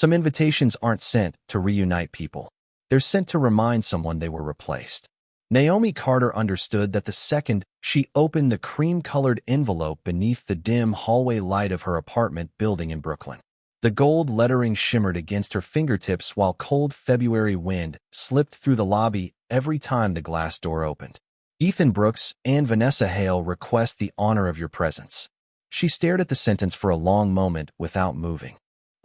Some invitations aren't sent to reunite people. They're sent to remind someone they were replaced. Naomi Carter understood that the second she opened the cream-colored envelope beneath the dim hallway light of her apartment building in Brooklyn. The gold lettering shimmered against her fingertips while cold February wind slipped through the lobby every time the glass door opened. Ethan Brooks and Vanessa Hale request the honor of your presence. She stared at the sentence for a long moment without moving.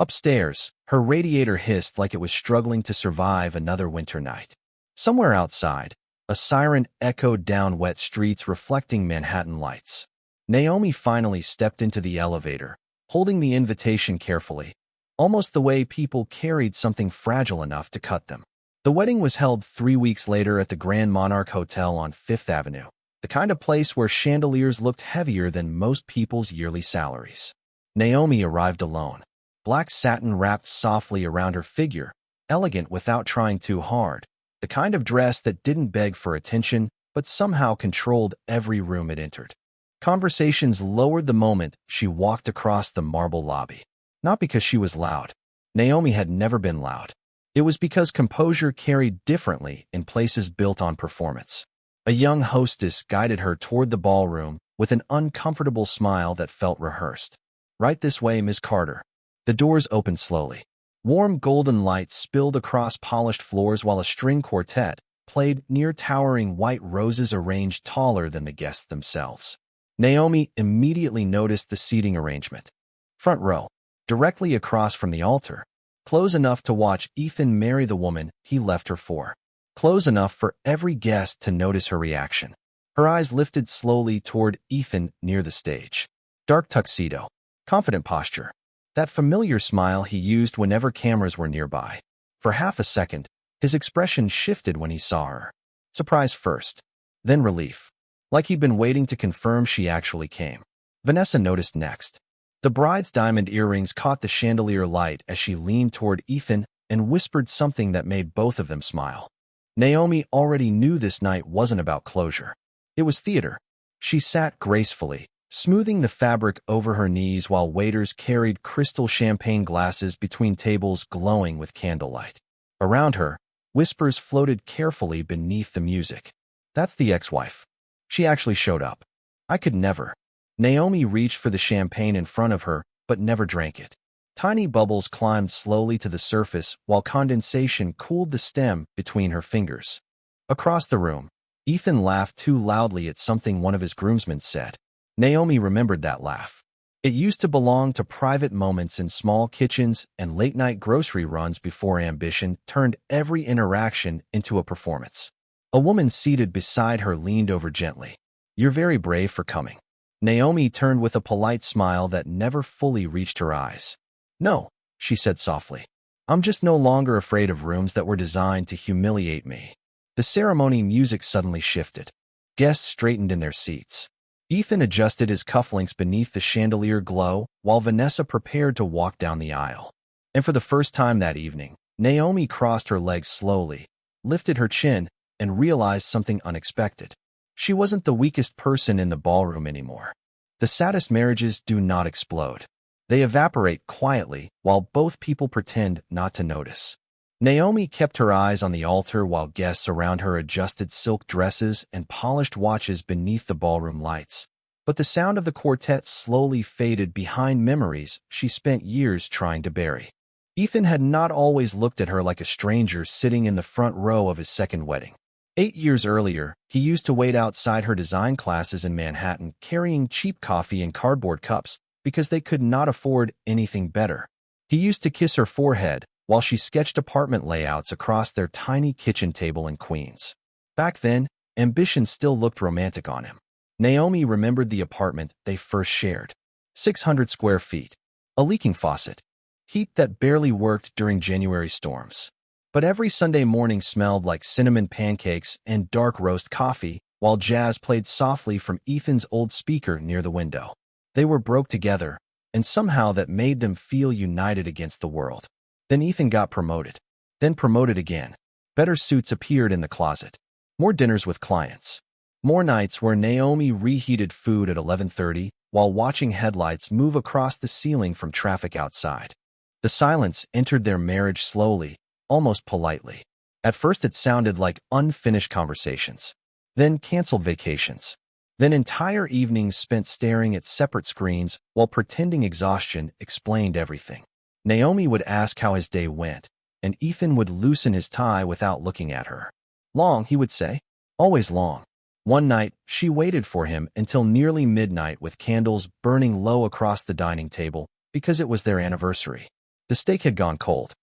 Upstairs, her radiator hissed like it was struggling to survive another winter night. Somewhere outside, a siren echoed down wet streets reflecting Manhattan lights. Naomi finally stepped into the elevator, holding the invitation carefully, almost the way people carried something fragile enough to cut them. The wedding was held 3 weeks later at the Grand Monarch Hotel on Fifth Avenue, the kind of place where chandeliers looked heavier than most people's yearly salaries. Naomi arrived alone. Black satin wrapped softly around her figure, elegant without trying too hard, the kind of dress that didn't beg for attention but somehow controlled every room it entered. Conversations lowered the moment she walked across the marble lobby. Not because she was loud. Naomi had never been loud. It was because composure carried differently in places built on performance. A young hostess guided her toward the ballroom with an uncomfortable smile that felt rehearsed. "Right this way, Miss Carter." The doors opened slowly. Warm golden light spilled across polished floors while a string quartet played near towering white roses arranged taller than the guests themselves. Naomi immediately noticed the seating arrangement. Front row, directly across from the altar, close enough to watch Ethan marry the woman he left her for. Close enough for every guest to notice her reaction. Her eyes lifted slowly toward Ethan near the stage. Dark tuxedo, confident posture. That familiar smile he used whenever cameras were nearby. For half a second, his expression shifted when he saw her. Surprise first, then relief. Like he'd been waiting to confirm she actually came. Vanessa noticed next. The bride's diamond earrings caught the chandelier light as she leaned toward Ethan and whispered something that made both of them smile. Naomi already knew this night wasn't about closure. It was theater. She sat gracefully, smoothing the fabric over her knees while waiters carried crystal champagne glasses between tables glowing with candlelight. Around her, whispers floated carefully beneath the music. "That's the ex-wife. She actually showed up. I could never." Naomi reached for the champagne in front of her, but never drank it. Tiny bubbles climbed slowly to the surface while condensation cooled the stem between her fingers. Across the room, Ethan laughed too loudly at something one of his groomsmen said. Naomi remembered that laugh. It used to belong to private moments in small kitchens and late-night grocery runs before ambition turned every interaction into a performance. A woman seated beside her leaned over gently. "You're very brave for coming." Naomi turned with a polite smile that never fully reached her eyes. "No," she said softly. "I'm just no longer afraid of rooms that were designed to humiliate me." The ceremony music suddenly shifted. Guests straightened in their seats. Ethan adjusted his cufflinks beneath the chandelier glow while Vanessa prepared to walk down the aisle. And for the first time that evening, Naomi crossed her legs slowly, lifted her chin, and realized something unexpected. She wasn't the weakest person in the ballroom anymore. The saddest marriages do not explode. They evaporate quietly while both people pretend not to notice. Naomi kept her eyes on the altar while guests around her adjusted silk dresses and polished watches beneath the ballroom lights. But the sound of the quartet slowly faded behind memories she spent years trying to bury. Ethan had not always looked at her like a stranger sitting in the front row of his second wedding. 8 years earlier, he used to wait outside her design classes in Manhattan carrying cheap coffee in cardboard cups because they could not afford anything better. He used to kiss her forehead while she sketched apartment layouts across their tiny kitchen table in Queens. Back then, ambition still looked romantic on him. Naomi remembered the apartment they first shared. 600 square feet, a leaking faucet, heat that barely worked during January storms. But every Sunday morning smelled like cinnamon pancakes and dark roast coffee, while jazz played softly from Ethan's old speaker near the window. They were broke together, and somehow that made them feel united against the world. Then Ethan got promoted. Then promoted again. Better suits appeared in the closet. More dinners with clients. More nights where Naomi reheated food at 11:30 while watching headlights move across the ceiling from traffic outside. The silence entered their marriage slowly, almost politely. At first it sounded like unfinished conversations, then canceled vacations, then entire evenings spent staring at separate screens while pretending exhaustion explained everything. Naomi would ask how his day went, and Ethan would loosen his tie without looking at her. Long, he would say. Always long. One night, she waited for him until nearly midnight with candles burning low across the dining table because it was their anniversary. The steak had gone cold.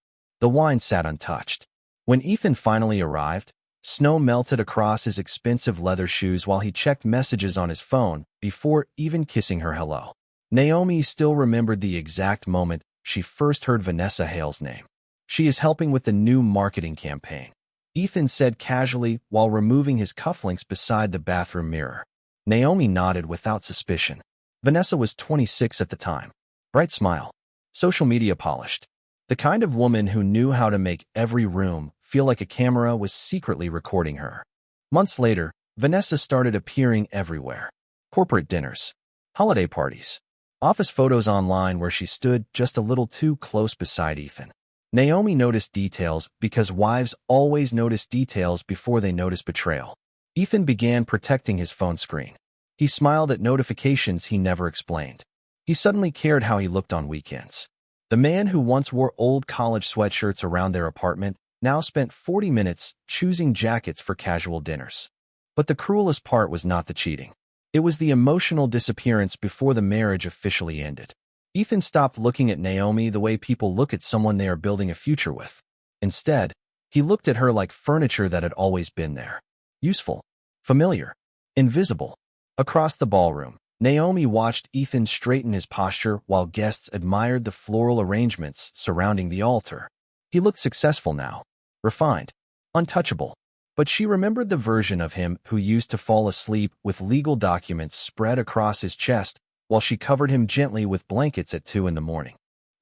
The wine sat untouched. When Ethan finally arrived, snow melted across his expensive leather shoes while he checked messages on his phone before even kissing her hello. Naomi still remembered the exact moment she first heard Vanessa Hale's name. She is helping with the new marketing campaign, Ethan said casually while removing his cufflinks beside the bathroom mirror. Naomi nodded without suspicion. Vanessa was 26 at the time. Bright smile. Social media polished. The kind of woman who knew how to make every room feel like a camera was secretly recording her. Months later, Vanessa started appearing everywhere. Corporate dinners, holiday parties, office photos online where she stood just a little too close beside Ethan. Naomi noticed details because wives always notice details before they notice betrayal. Ethan began protecting his phone screen. He smiled at notifications he never explained. He suddenly cared how he looked on weekends. The man who once wore old college sweatshirts around their apartment now spent 40 minutes choosing jackets for casual dinners. But the cruelest part was not the cheating. It was the emotional disappearance before the marriage officially ended. Ethan stopped looking at Naomi the way people look at someone they are building a future with. Instead, he looked at her like furniture that had always been there. Useful, familiar, invisible. Across the ballroom, Naomi watched Ethan straighten his posture while guests admired the floral arrangements surrounding the altar. He looked successful now, refined, untouchable. But she remembered the version of him who used to fall asleep with legal documents spread across his chest while she covered him gently with blankets at 2 a.m.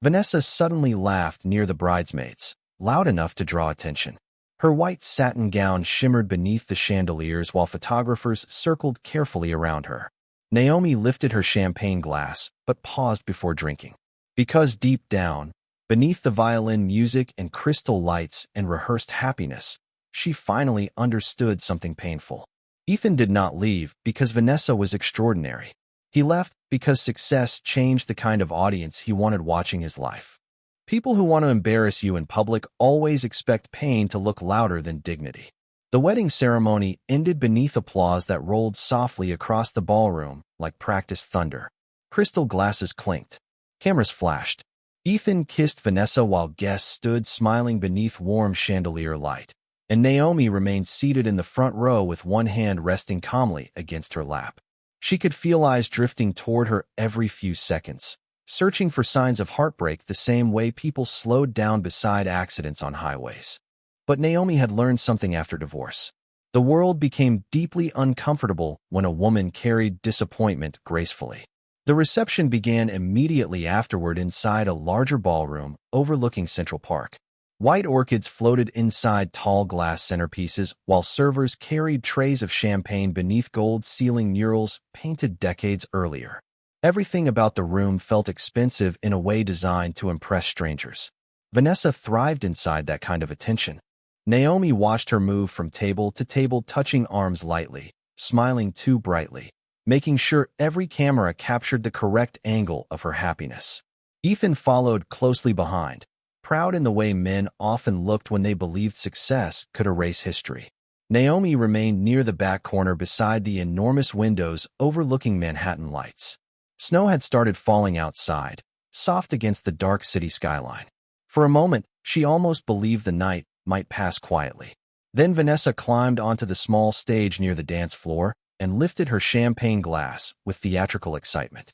Vanessa suddenly laughed near the bridesmaids, loud enough to draw attention. Her white satin gown shimmered beneath the chandeliers while photographers circled carefully around her. Naomi lifted her champagne glass, but paused before drinking. Because deep down, beneath the violin music and crystal lights and rehearsed happiness, she finally understood something painful. Ethan did not leave because Vanessa was extraordinary. He left because success changed the kind of audience he wanted watching his life. People who want to embarrass you in public always expect pain to look louder than dignity. The wedding ceremony ended beneath applause that rolled softly across the ballroom like practiced thunder. Crystal glasses clinked. Cameras flashed. Ethan kissed Vanessa while guests stood smiling beneath warm chandelier light, and Naomi remained seated in the front row with one hand resting calmly against her lap. She could feel eyes drifting toward her every few seconds, searching for signs of heartbreak the same way people slowed down beside accidents on highways. But Naomi had learned something after divorce. The world became deeply uncomfortable when a woman carried disappointment gracefully. The reception began immediately afterward inside a larger ballroom overlooking Central Park. White orchids floated inside tall glass centerpieces while servers carried trays of champagne beneath gold ceiling murals painted decades earlier. Everything about the room felt expensive in a way designed to impress strangers. Vanessa thrived inside that kind of attention. Naomi watched her move from table to table, touching arms lightly, smiling too brightly, making sure every camera captured the correct angle of her happiness. Ethan followed closely behind, proud in the way men often looked when they believed success could erase history. Naomi remained near the back corner beside the enormous windows overlooking Manhattan lights. Snow had started falling outside, soft against the dark city skyline. For a moment, she almost believed the night might pass quietly. Then Vanessa climbed onto the small stage near the dance floor and lifted her champagne glass with theatrical excitement.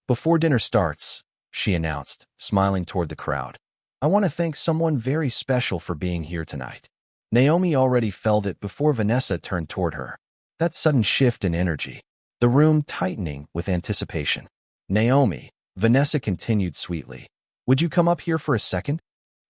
"Before dinner starts," she announced, smiling toward the crowd, "I want to thank someone very special for being here tonight." Naomi already felt it before Vanessa turned toward her. That sudden shift in energy, the room tightening with anticipation. "Naomi," Vanessa continued sweetly, "would you come up here for a second?"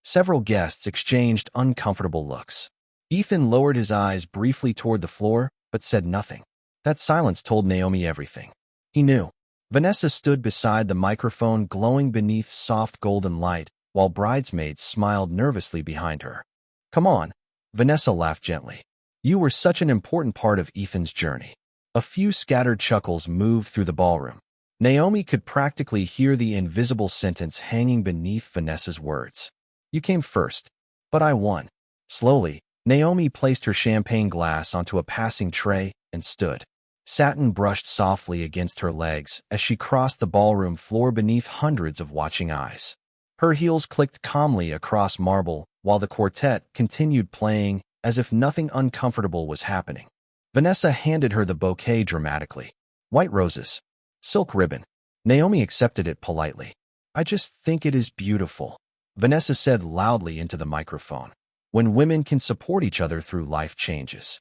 Several guests exchanged uncomfortable looks. Ethan lowered his eyes briefly toward the floor, but said nothing. That silence told Naomi everything. He knew. Vanessa stood beside the microphone glowing beneath soft golden light, while bridesmaids smiled nervously behind her. "Come on," Vanessa laughed gently. "You were such an important part of Ethan's journey." A few scattered chuckles moved through the ballroom. Naomi could practically hear the invisible sentence hanging beneath Vanessa's words. "You came first, but I won." Slowly, Naomi placed her champagne glass onto a passing tray and stood. Satin brushed softly against her legs as she crossed the ballroom floor beneath hundreds of watching eyes. Her heels clicked calmly across marble while the quartet continued playing as if nothing uncomfortable was happening. Vanessa handed her the bouquet dramatically. "White roses. Silk ribbon." Naomi accepted it politely. "I just think it is beautiful," Vanessa said loudly into the microphone. "When women can support each other through life changes."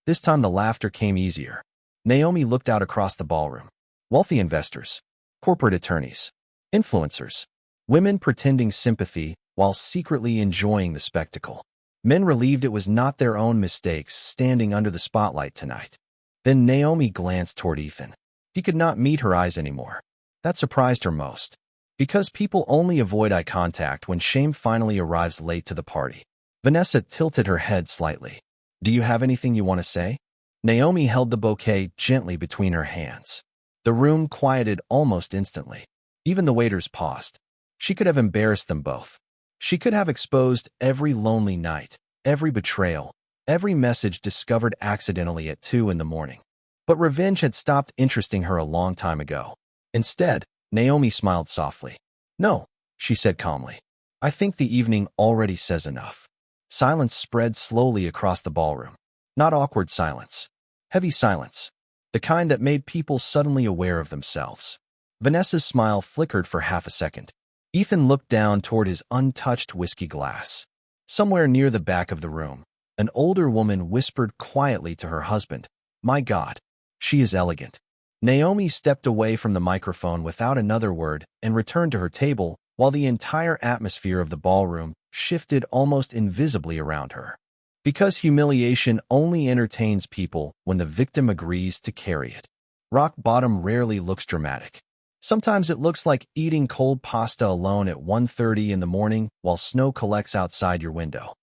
This time the laughter came easier. Naomi looked out across the ballroom. Wealthy investors, corporate attorneys, influencers, women pretending sympathy while secretly enjoying the spectacle. Men relieved it was not their own mistakes standing under the spotlight tonight. Then Naomi glanced toward Ethan. He could not meet her eyes anymore. That surprised her most. Because people only avoid eye contact when shame finally arrives late to the party. Vanessa tilted her head slightly. "Do you have anything you want to say?" Naomi held the bouquet gently between her hands. The room quieted almost instantly. Even the waiters paused. She could have embarrassed them both. She could have exposed every lonely night, every betrayal, every message discovered accidentally at 2 in the morning. But revenge had stopped interesting her a long time ago. Instead, Naomi smiled softly. "No," she said calmly. "I think the evening already says enough." Silence spread slowly across the ballroom. Not awkward silence. Heavy silence. The kind that made people suddenly aware of themselves. Vanessa's smile flickered for half a second. Ethan looked down toward his untouched whiskey glass. Somewhere near the back of the room, an older woman whispered quietly to her husband, "My God, she is elegant." Naomi stepped away from the microphone without another word and returned to her table, while the entire atmosphere of the ballroom shifted almost invisibly around her. Because humiliation only entertains people when the victim agrees to carry it. Rock bottom rarely looks dramatic. Sometimes it looks like eating cold pasta alone at 1:30 in the morning while snow collects outside your window.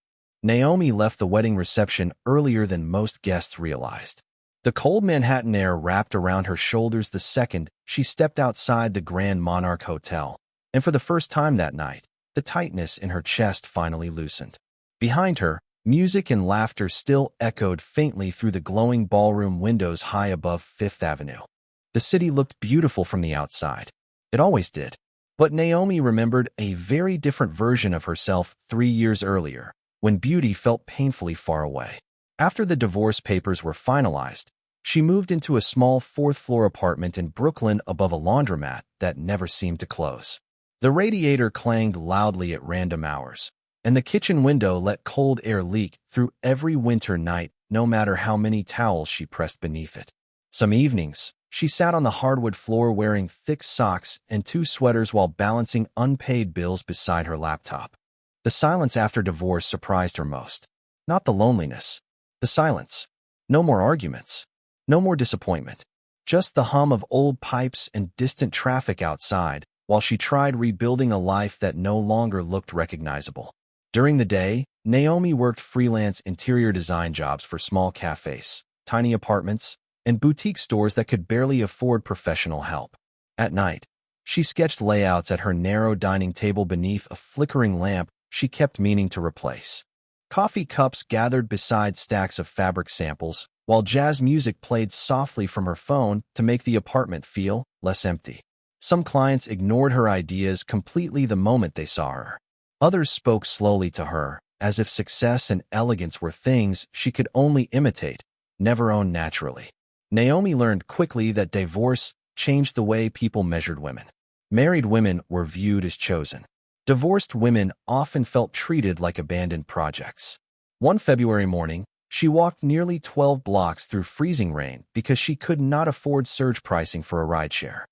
Naomi left the wedding reception earlier than most guests realized. The cold Manhattan air wrapped around her shoulders the second she stepped outside the Grand Monarch Hotel, and for the first time that night, the tightness in her chest finally loosened. Behind her, music and laughter still echoed faintly through the glowing ballroom windows high above Fifth Avenue. The city looked beautiful from the outside. It always did. But Naomi remembered a very different version of herself 3 years earlier, when beauty felt painfully far away. After the divorce papers were finalized, she moved into a small fourth-floor apartment in Brooklyn above a laundromat that never seemed to close. The radiator clanged loudly at random hours, and the kitchen window let cold air leak through every winter night, no matter how many towels she pressed beneath it. Some evenings, she sat on the hardwood floor wearing thick socks and 2 sweaters while balancing unpaid bills beside her laptop. The silence after divorce surprised her most. Not the loneliness. The silence. No more arguments. No more disappointment. Just the hum of old pipes and distant traffic outside, while she tried rebuilding a life that no longer looked recognizable. During the day, Naomi worked freelance interior design jobs for small cafes, tiny apartments, and boutique stores that could barely afford professional help. At night, she sketched layouts at her narrow dining table beneath a flickering lamp she kept meaning to replace. Coffee cups gathered beside stacks of fabric samples, while jazz music played softly from her phone to make the apartment feel less empty. Some clients ignored her ideas completely the moment they saw her. Others spoke slowly to her, as if success and elegance were things she could only imitate, never own naturally. Naomi learned quickly that divorce changed the way people measured women. Married women were viewed as chosen. Divorced women often felt treated like abandoned projects. One February morning, she walked nearly 12 blocks through freezing rain because she could not afford surge pricing for a rideshare.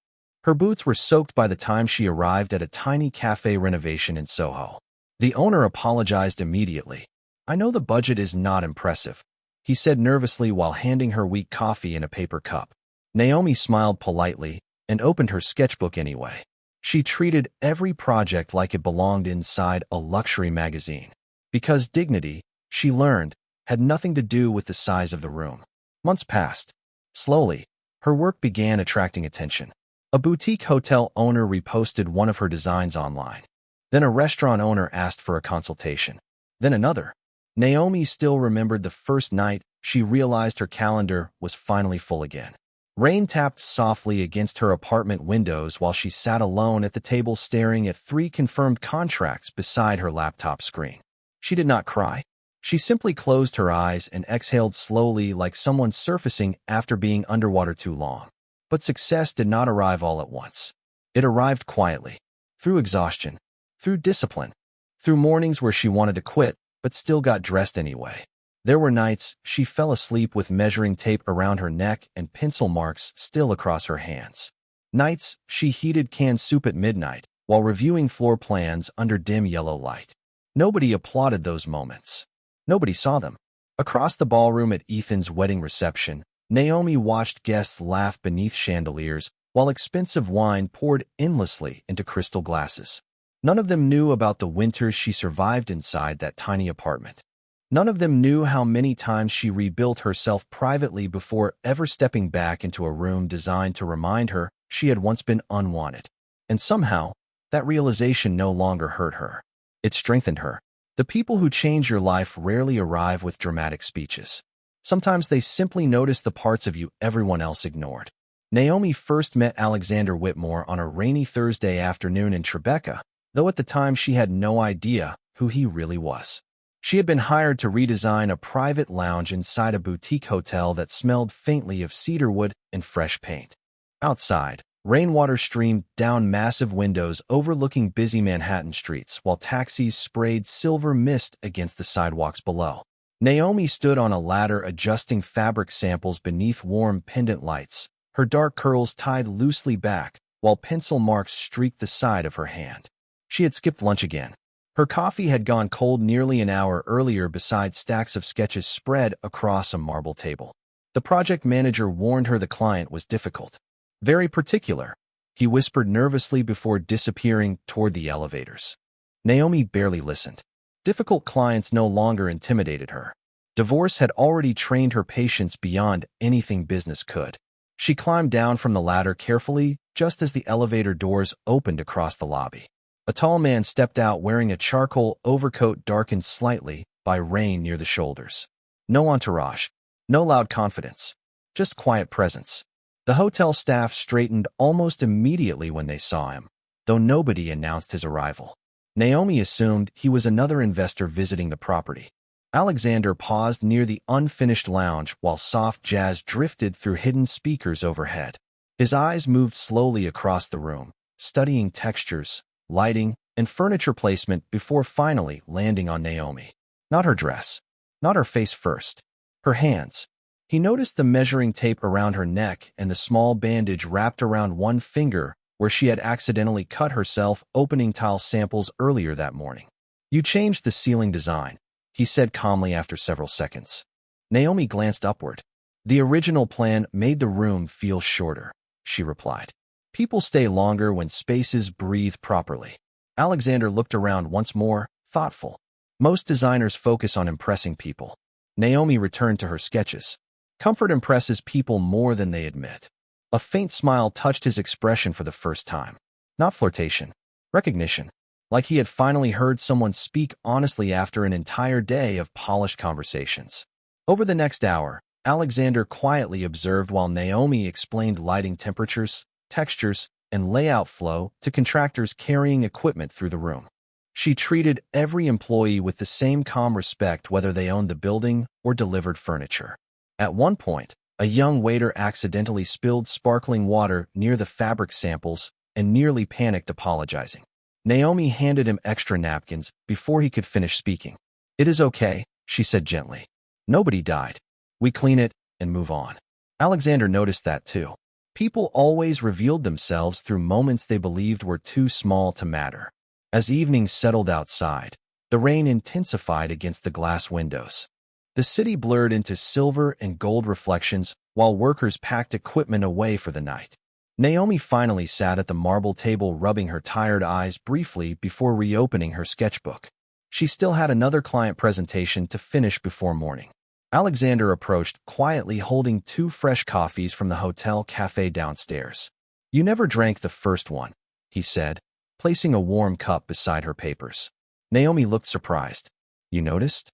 Her boots were soaked by the time she arrived at a tiny cafe renovation in Soho. The owner apologized immediately. "I know the budget is not impressive," he said nervously while handing her weak coffee in a paper cup. Naomi smiled politely and opened her sketchbook anyway. She treated every project like it belonged inside a luxury magazine. Because dignity, she learned, had nothing to do with the size of the room. Months passed. Slowly, her work began attracting attention. A boutique hotel owner reposted one of her designs online. Then a restaurant owner asked for a consultation. Then another. Naomi still remembered the first night she realized her calendar was finally full again. Rain tapped softly against her apartment windows while she sat alone at the table staring at 3 confirmed contracts beside her laptop screen. She did not cry. She simply closed her eyes and exhaled slowly like someone surfacing after being underwater too long. But success did not arrive all at once. It arrived quietly, through exhaustion, through discipline, through mornings where she wanted to quit but still got dressed anyway. There were nights she fell asleep with measuring tape around her neck and pencil marks still across her hands. Nights she heated canned soup at midnight while reviewing floor plans under dim yellow light. Nobody applauded those moments. Nobody saw them. Across the ballroom at Ethan's wedding reception, Naomi watched guests laugh beneath chandeliers while expensive wine poured endlessly into crystal glasses. None of them knew about the winters she survived inside that tiny apartment. None of them knew how many times she rebuilt herself privately before ever stepping back into a room designed to remind her she had once been unwanted. And somehow, that realization no longer hurt her. It strengthened her. The people who change your life rarely arrive with dramatic speeches. Sometimes they simply notice the parts of you everyone else ignored. Naomi first met Alexander Whitmore on a rainy Thursday afternoon in Tribeca, though at the time she had no idea who he really was. She had been hired to redesign a private lounge inside a boutique hotel that smelled faintly of cedarwood and fresh paint. Outside, rainwater streamed down massive windows overlooking busy Manhattan streets while taxis sprayed silver mist against the sidewalks below. Naomi stood on a ladder adjusting fabric samples beneath warm pendant lights, her dark curls tied loosely back while pencil marks streaked the side of her hand. She had skipped lunch again. Her coffee had gone cold nearly an hour earlier beside stacks of sketches spread across a marble table. The project manager warned her the client was difficult. Very particular, he whispered nervously before disappearing toward the elevators. Naomi barely listened. Difficult clients no longer intimidated her. Divorce had already trained her patience beyond anything business could. She climbed down from the ladder carefully just as the elevator doors opened across the lobby. A tall man stepped out wearing a charcoal overcoat darkened slightly by rain near the shoulders. No entourage, no loud confidence, just quiet presence. The hotel staff straightened almost immediately when they saw him, though nobody announced his arrival. Naomi assumed he was another investor visiting the property. Alexander paused near the unfinished lounge while soft jazz drifted through hidden speakers overhead. His eyes moved slowly across the room, studying textures, lighting, and furniture placement before finally landing on Naomi. Not her dress, not her face first, her hands. He noticed the measuring tape around her neck and the small bandage wrapped around one finger where she had accidentally cut herself opening tile samples earlier that morning. You changed the ceiling design, he said calmly after several seconds. Naomi glanced upward. The original plan made the room feel shorter, she replied. People stay longer when spaces breathe properly. Alexander looked around once more, thoughtful. Most designers focus on impressing people. Naomi returned to her sketches. Comfort impresses people more than they admit. A faint smile touched his expression for the first time. Not flirtation, recognition, like he had finally heard someone speak honestly after an entire day of polished conversations. Over the next hour, Alexander quietly observed while Naomi explained lighting temperatures, textures, and layout flow to contractors carrying equipment through the room. She treated every employee with the same calm respect whether they owned the building or delivered furniture. At one point, a young waiter accidentally spilled sparkling water near the fabric samples and nearly panicked apologizing. Naomi handed him extra napkins before he could finish speaking. "It is okay," she said gently. "Nobody died. We clean it and move on." Alexander noticed that too. People always revealed themselves through moments they believed were too small to matter. As evening settled outside, the rain intensified against the glass windows. The city blurred into silver and gold reflections while workers packed equipment away for the night. Naomi finally sat at the marble table, rubbing her tired eyes briefly before reopening her sketchbook. She still had another client presentation to finish before morning. Alexander approached, quietly holding 2 fresh coffees from the hotel cafe downstairs. "You never drank the first one," he said, placing a warm cup beside her papers. Naomi looked surprised. "You noticed?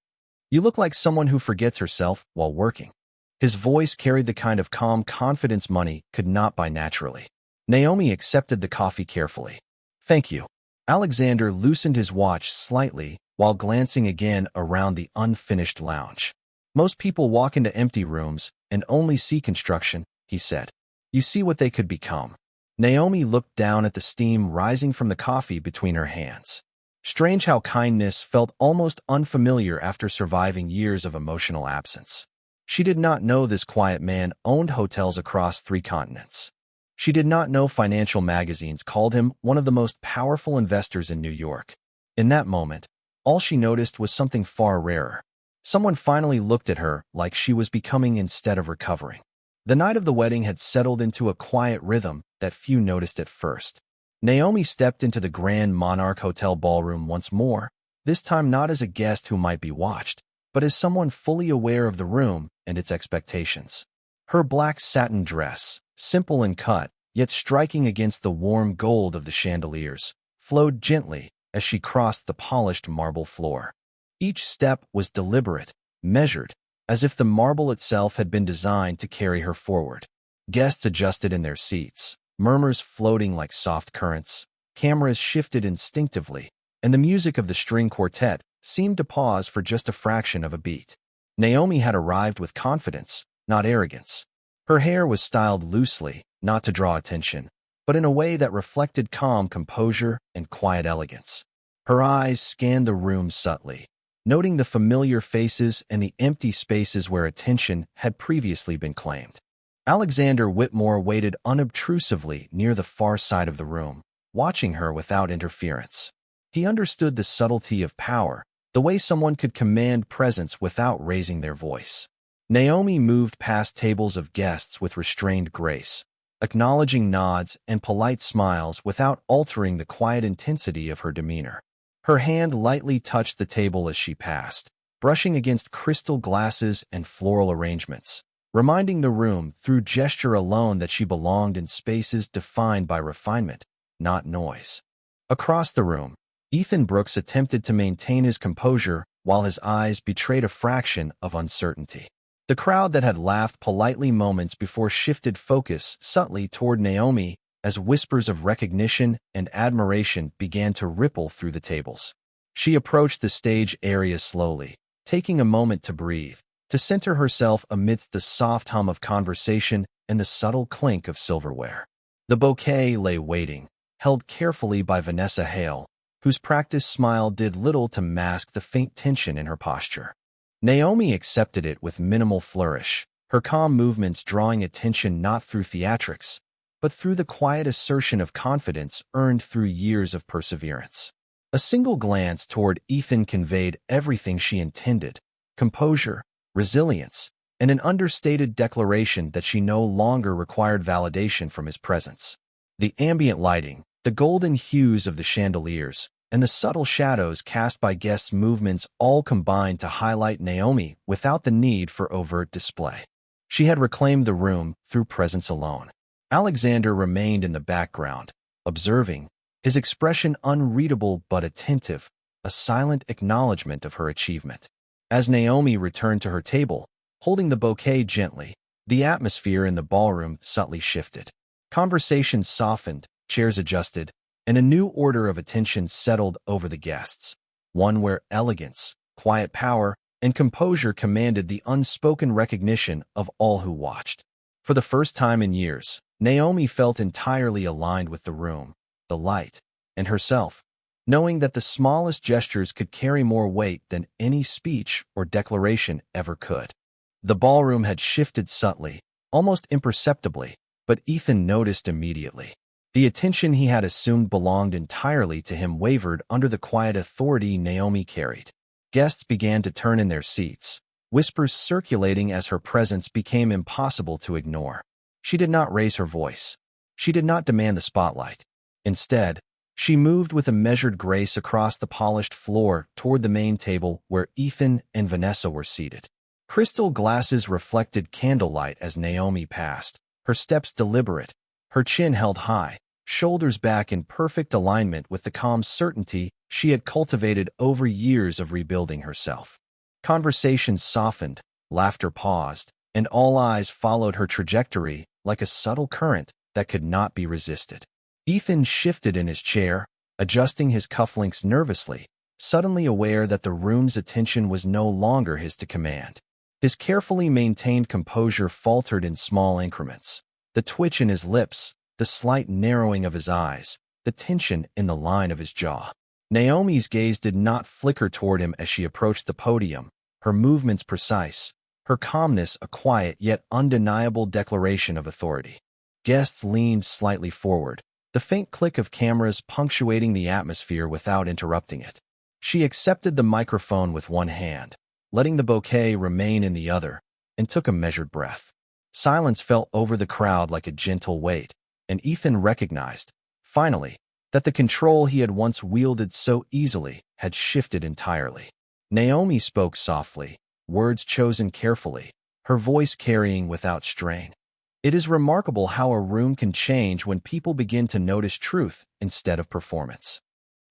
You look like someone who forgets herself while working." His voice carried the kind of calm confidence money could not buy naturally. Naomi accepted the coffee carefully. "Thank you." Alexander loosened his watch slightly while glancing again around the unfinished lounge. "Most people walk into empty rooms and only see construction," he said. "You see what they could become." Naomi looked down at the steam rising from the coffee between her hands. Strange how kindness felt almost unfamiliar after surviving years of emotional absence. She did not know this quiet man owned hotels across 3 continents. She did not know financial magazines called him one of the most powerful investors in New York. In that moment, all she noticed was something far rarer. Someone finally looked at her like she was becoming instead of recovering. The night of the wedding had settled into a quiet rhythm that few noticed at first. Naomi stepped into the Grand Monarch Hotel ballroom once more, this time not as a guest who might be watched, but as someone fully aware of the room and its expectations. Her black satin dress, simple in cut, yet striking against the warm gold of the chandeliers, flowed gently as she crossed the polished marble floor. Each step was deliberate, measured, as if the marble itself had been designed to carry her forward. Guests adjusted in their seats, murmurs floating like soft currents, cameras shifted instinctively, and the music of the string quartet seemed to pause for just a fraction of a beat. Naomi had arrived with confidence, not arrogance. Her hair was styled loosely, not to draw attention, but in a way that reflected calm composure and quiet elegance. Her eyes scanned the room subtly, noting the familiar faces and the empty spaces where attention had previously been claimed. Alexander Whitmore waited unobtrusively near the far side of the room, watching her without interference. He understood the subtlety of power, the way someone could command presence without raising their voice. Naomi moved past tables of guests with restrained grace, acknowledging nods and polite smiles without altering the quiet intensity of her demeanor. Her hand lightly touched the table as she passed, brushing against crystal glasses and floral arrangements, reminding the room through gesture alone that she belonged in spaces defined by refinement, not noise. Across the room, Ethan Brooks attempted to maintain his composure while his eyes betrayed a fraction of uncertainty. The crowd that had laughed politely moments before shifted focus subtly toward Naomi as whispers of recognition and admiration began to ripple through the tables. She approached the stage area slowly, taking a moment to breathe, to center herself amidst the soft hum of conversation and the subtle clink of silverware. The bouquet lay waiting, held carefully by Vanessa Hale, whose practiced smile did little to mask the faint tension in her posture. Naomi accepted it with minimal flourish, her calm movements drawing attention not through theatrics, but through the quiet assertion of confidence earned through years of perseverance. A single glance toward Ethan conveyed everything she intended: composure, resilience, and an understated declaration that she no longer required validation from his presence. The ambient lighting, the golden hues of the chandeliers, and the subtle shadows cast by guests' movements all combined to highlight Naomi without the need for overt display. She had reclaimed the room through presence alone. Alexander remained in the background, observing, his expression unreadable but attentive, a silent acknowledgement of her achievement. As Naomi returned to her table, holding the bouquet gently, the atmosphere in the ballroom subtly shifted. Conversations softened, chairs adjusted, and a new order of attention settled over the guests, one where elegance, quiet power, and composure commanded the unspoken recognition of all who watched. For the first time in years, Naomi felt entirely aligned with the room, the light, and herself, knowing that the smallest gestures could carry more weight than any speech or declaration ever could. The ballroom had shifted subtly, almost imperceptibly, but Ethan noticed immediately. The attention he had assumed belonged entirely to him wavered under the quiet authority Naomi carried. Guests began to turn in their seats, whispers circulating as her presence became impossible to ignore. She did not raise her voice. She did not demand the spotlight. Instead, she moved with a measured grace across the polished floor toward the main table where Ethan and Vanessa were seated. Crystal glasses reflected candlelight as Naomi passed, her steps deliberate, her chin held high, shoulders back in perfect alignment with the calm certainty she had cultivated over years of rebuilding herself. Conversations softened, laughter paused, and all eyes followed her trajectory like a subtle current that could not be resisted. Ethan shifted in his chair, adjusting his cufflinks nervously, suddenly aware that the room's attention was no longer his to command. His carefully maintained composure faltered in small increments. The twitch in his lips, the slight narrowing of his eyes, the tension in the line of his jaw. Naomi's gaze did not flicker toward him as she approached the podium, her movements precise, her calmness a quiet yet undeniable declaration of authority. Guests leaned slightly forward, the faint click of cameras punctuating the atmosphere without interrupting it. She accepted the microphone with one hand, letting the bouquet remain in the other, and took a measured breath. Silence fell over the crowd like a gentle weight, and Ethan recognized, finally, that the control he had once wielded so easily had shifted entirely. Naomi spoke softly, words chosen carefully, her voice carrying without strain. It is remarkable how a room can change when people begin to notice truth instead of performance.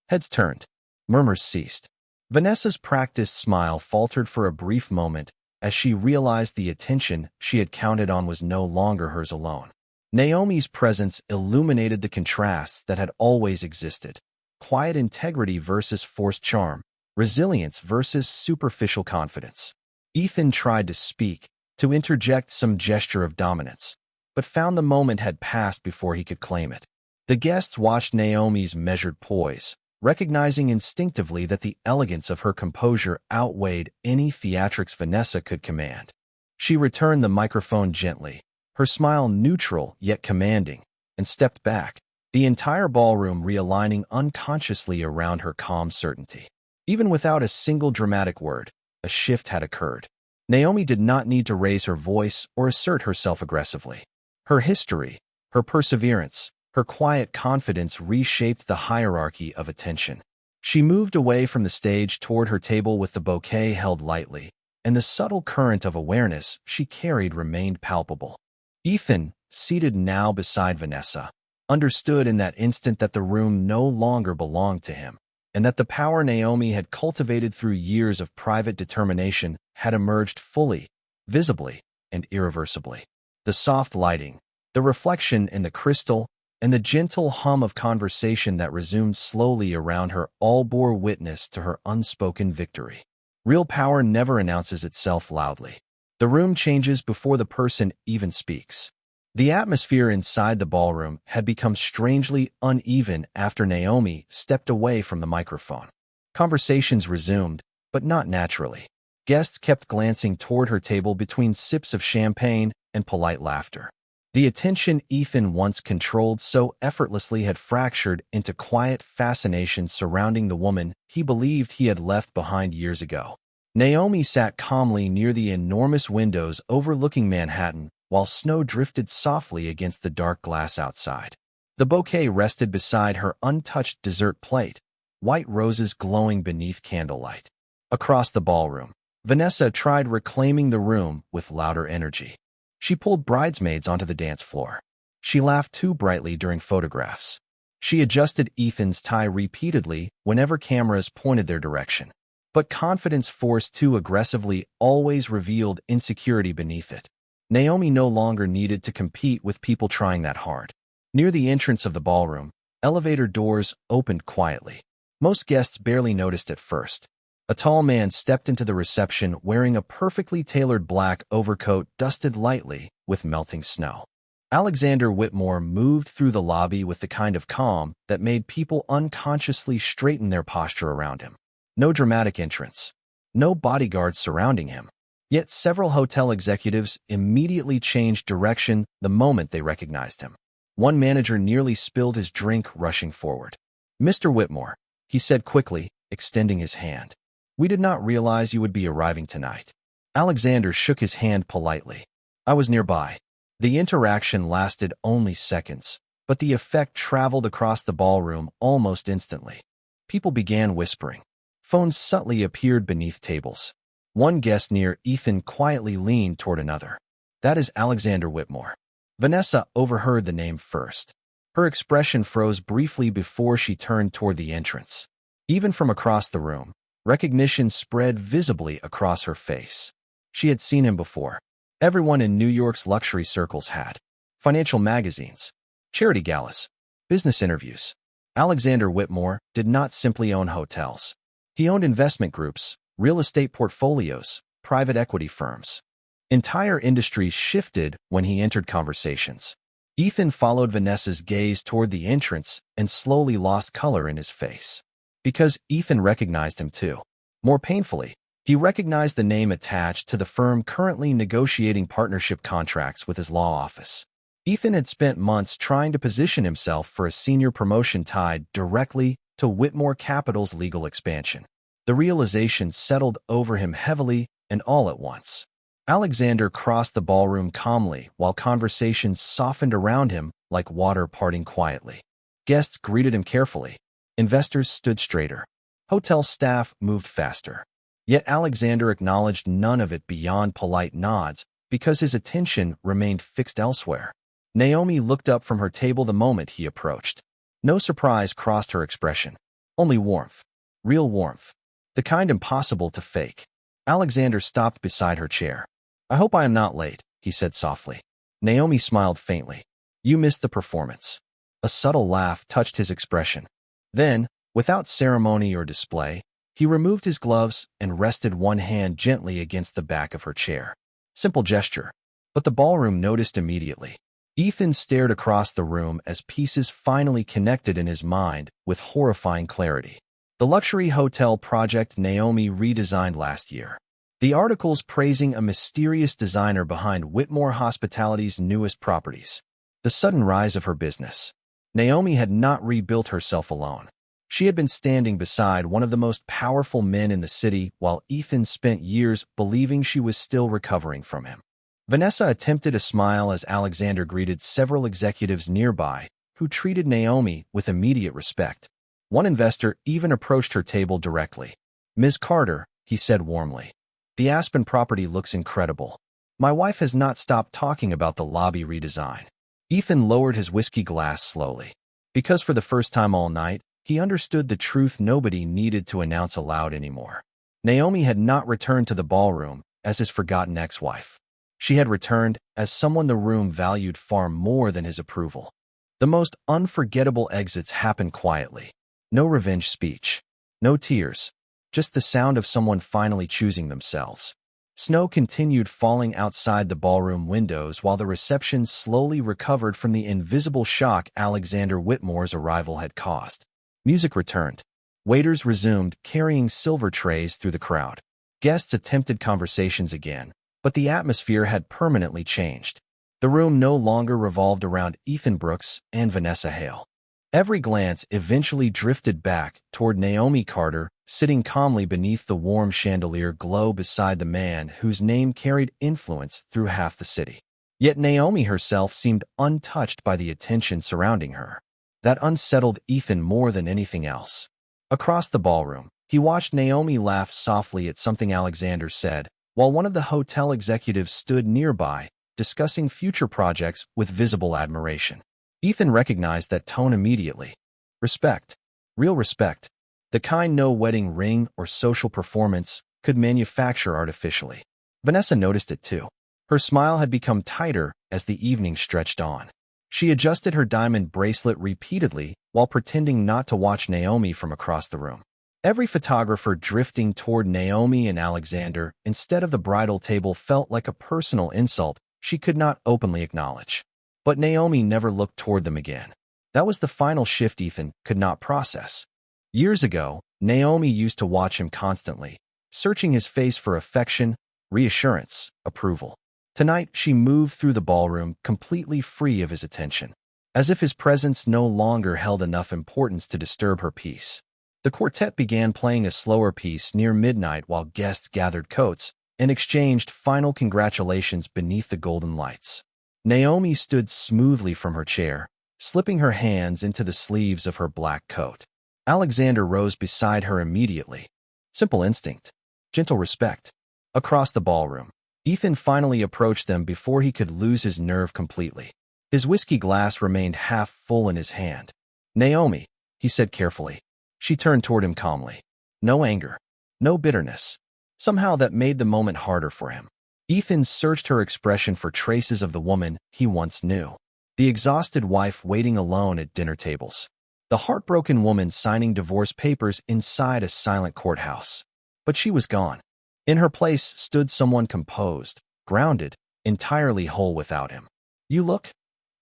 Heads turned. Murmurs ceased. Vanessa's practiced smile faltered for a brief moment as she realized the attention she had counted on was no longer hers alone. Naomi's presence illuminated the contrasts that had always existed. Quiet integrity versus forced charm, resilience versus superficial confidence. Ethan tried to speak, to interject some gesture of dominance, but found the moment had passed before he could claim it. The guests watched Naomi's measured poise, recognizing instinctively that the elegance of her composure outweighed any theatrics Vanessa could command. She returned the microphone gently, her smile neutral yet commanding, and stepped back, the entire ballroom realigning unconsciously around her calm certainty. Even without a single dramatic word, a shift had occurred. Naomi did not need to raise her voice or assert herself aggressively. Her history, her perseverance, her quiet confidence reshaped the hierarchy of attention. She moved away from the stage toward her table with the bouquet held lightly, and the subtle current of awareness she carried remained palpable. Ethan, seated now beside Vanessa, understood in that instant that the room no longer belonged to him, and that the power Naomi had cultivated through years of private determination had emerged fully, visibly, and irreversibly. The soft lighting, the reflection in the crystal, and the gentle hum of conversation that resumed slowly around her all bore witness to her unspoken victory. Real power never announces itself loudly. The room changes before the person even speaks. The atmosphere inside the ballroom had become strangely uneven after Naomi stepped away from the microphone. Conversations resumed, but not naturally. Guests kept glancing toward her table between sips of champagne and polite laughter. The attention Ethan once controlled so effortlessly had fractured into quiet fascination surrounding the woman he believed he had left behind years ago. Naomi sat calmly near the enormous windows overlooking Manhattan while snow drifted softly against the dark glass outside. The bouquet rested beside her untouched dessert plate, white roses glowing beneath candlelight. Across the ballroom, Vanessa tried reclaiming the room with louder energy. She pulled bridesmaids onto the dance floor. She laughed too brightly during photographs. She adjusted Ethan's tie repeatedly whenever cameras pointed their direction. But confidence forced too aggressively always revealed insecurity beneath it. Naomi no longer needed to compete with people trying that hard. Near the entrance of the ballroom, elevator doors opened quietly. Most guests barely noticed at first. A tall man stepped into the reception wearing a perfectly tailored black overcoat dusted lightly with melting snow. Alexander Whitmore moved through the lobby with the kind of calm that made people unconsciously straighten their posture around him. No dramatic entrance. No bodyguards surrounding him. Yet several hotel executives immediately changed direction the moment they recognized him. One manager nearly spilled his drink rushing forward. "Mr. Whitmore," he said quickly, extending his hand. "We did not realize you would be arriving tonight." Alexander shook his hand politely. "I was nearby." The interaction lasted only seconds, but the effect traveled across the ballroom almost instantly. People began whispering. Phones subtly appeared beneath tables. One guest near Ethan quietly leaned toward another. "That is Alexander Whitmore." Vanessa overheard the name first. Her expression froze briefly before she turned toward the entrance. Even from across the room, recognition spread visibly across her face. She had seen him before. Everyone in New York's luxury circles had. Financial magazines, charity galas, business interviews. Alexander Whitmore did not simply own hotels. He owned investment groups, real estate portfolios, private equity firms. Entire industries shifted when he entered conversations. Ethan followed Vanessa's gaze toward the entrance and slowly lost color in his face. Because Ethan recognized him too. More painfully, he recognized the name attached to the firm currently negotiating partnership contracts with his law office. Ethan had spent months trying to position himself for a senior promotion tied directly to Whitmore Capital's legal expansion. The realization settled over him heavily and all at once. Alexander crossed the ballroom calmly while conversations softened around him like water parting quietly. Guests greeted him carefully. Investors stood straighter. Hotel staff moved faster. Yet Alexander acknowledged none of it beyond polite nods because his attention remained fixed elsewhere. Naomi looked up from her table the moment he approached. No surprise crossed her expression. Only warmth. Real warmth. The kind impossible to fake. Alexander stopped beside her chair. "I hope I am not late," he said softly. Naomi smiled faintly. "You missed the performance." A subtle laugh touched his expression. Then, without ceremony or display, he removed his gloves and rested one hand gently against the back of her chair. Simple gesture, but the ballroom noticed immediately. Ethan stared across the room as pieces finally connected in his mind with horrifying clarity. The luxury hotel project Naomi redesigned last year. The articles praising a mysterious designer behind Whitmore Hospitality's newest properties. The sudden rise of her business. Naomi had not rebuilt herself alone. She had been standing beside one of the most powerful men in the city while Ethan spent years believing she was still recovering from him. Vanessa attempted a smile as Alexander greeted several executives nearby who treated Naomi with immediate respect. One investor even approached her table directly. "Ms. Carter," he said warmly. "The Aspen property looks incredible. My wife has not stopped talking about the lobby redesign." Ethan lowered his whiskey glass slowly. Because for the first time all night, he understood the truth nobody needed to announce aloud anymore. Naomi had not returned to the ballroom as his forgotten ex-wife. She had returned as someone the room valued far more than his approval. The most unforgettable exits happened quietly. No revenge speech. No tears. Just the sound of someone finally choosing themselves. Snow continued falling outside the ballroom windows while the reception slowly recovered from the invisible shock Alexander Whitmore's arrival had caused. Music returned. Waiters resumed carrying silver trays through the crowd. Guests attempted conversations again, but the atmosphere had permanently changed. The room no longer revolved around Ethan Brooks and Vanessa Hale. Every glance eventually drifted back toward Naomi Carter, sitting calmly beneath the warm chandelier glow beside the man whose name carried influence through half the city. Yet Naomi herself seemed untouched by the attention surrounding her. That unsettled Ethan more than anything else. Across the ballroom, he watched Naomi laugh softly at something Alexander said, while one of the hotel executives stood nearby, discussing future projects with visible admiration. Ethan recognized that tone immediately. Respect. Real respect. The kind no wedding ring or social performance could manufacture artificially. Vanessa noticed it too. Her smile had become tighter as the evening stretched on. She adjusted her diamond bracelet repeatedly while pretending not to watch Naomi from across the room. Every photographer drifting toward Naomi and Alexander instead of the bridal table felt like a personal insult she could not openly acknowledge. But Naomi never looked toward them again. That was the final shift Ethan could not process. Years ago, Naomi used to watch him constantly, searching his face for affection, reassurance, approval. Tonight, she moved through the ballroom completely free of his attention, as if his presence no longer held enough importance to disturb her peace. The quartet began playing a slower piece near midnight while guests gathered coats and exchanged final congratulations beneath the golden lights. Naomi stood smoothly from her chair, slipping her hands into the sleeves of her black coat. Alexander rose beside her immediately. Simple instinct. Gentle respect. Across the ballroom, Ethan finally approached them before he could lose his nerve completely. His whiskey glass remained half full in his hand. "Naomi," he said carefully. She turned toward him calmly. No anger. No bitterness. Somehow that made the moment harder for him. Ethan searched her expression for traces of the woman he once knew. The exhausted wife waiting alone at dinner tables. The heartbroken woman signing divorce papers inside a silent courthouse. But she was gone. In her place stood someone composed, grounded, entirely whole without him. "You look?"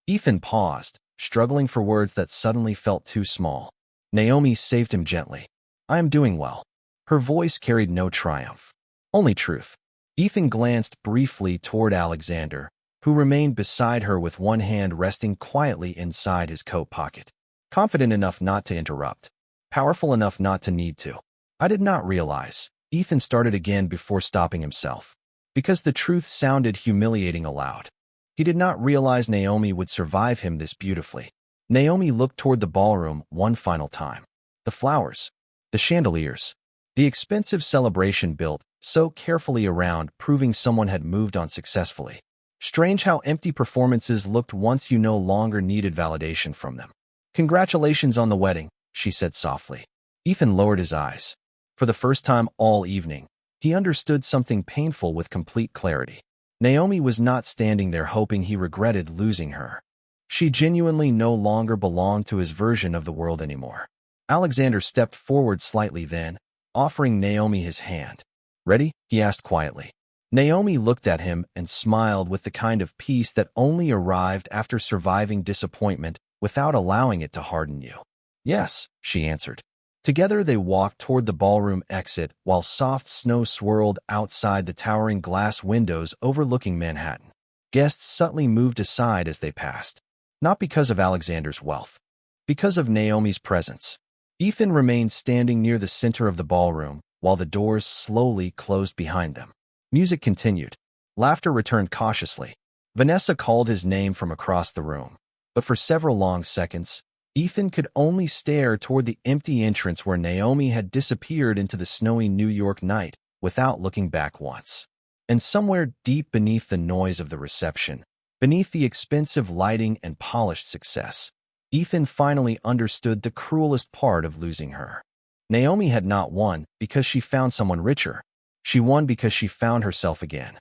Ethan paused, struggling for words that suddenly felt too small. Naomi saved him gently. "I am doing well." Her voice carried no triumph, only truth. Ethan glanced briefly toward Alexander, who remained beside her with one hand resting quietly inside his coat pocket. Confident enough not to interrupt. Powerful enough not to need to. "I did not realize," Ethan started again before stopping himself, because the truth sounded humiliating aloud. He did not realize Naomi would survive him this beautifully. Naomi looked toward the ballroom one final time. The flowers, the chandeliers, the expensive celebration built so carefully around, proving someone had moved on successfully. Strange how empty performances looked once you no longer needed validation from them. "Congratulations on the wedding," she said softly. Ethan lowered his eyes. For the first time all evening, he understood something painful with complete clarity. Naomi was not standing there hoping he regretted losing her. She genuinely no longer belonged to his version of the world anymore. Alexander stepped forward slightly then, offering Naomi his hand. "Ready?" he asked quietly. Naomi looked at him and smiled with the kind of peace that only arrived after surviving disappointment without allowing it to harden you. "Yes," she answered. Together they walked toward the ballroom exit while soft snow swirled outside the towering glass windows overlooking Manhattan. Guests subtly moved aside as they passed, not because of Alexander's wealth, because of Naomi's presence. Ethan remained standing near the center of the ballroom while the doors slowly closed behind them. Music continued. Laughter returned cautiously. Vanessa called his name from across the room, but for several long seconds, Ethan could only stare toward the empty entrance where Naomi had disappeared into the snowy New York night without looking back once. And somewhere deep beneath the noise of the reception, beneath the expensive lighting and polished success, Ethan finally understood the cruelest part of losing her. Naomi had not won because she found someone richer. She won because she found herself again.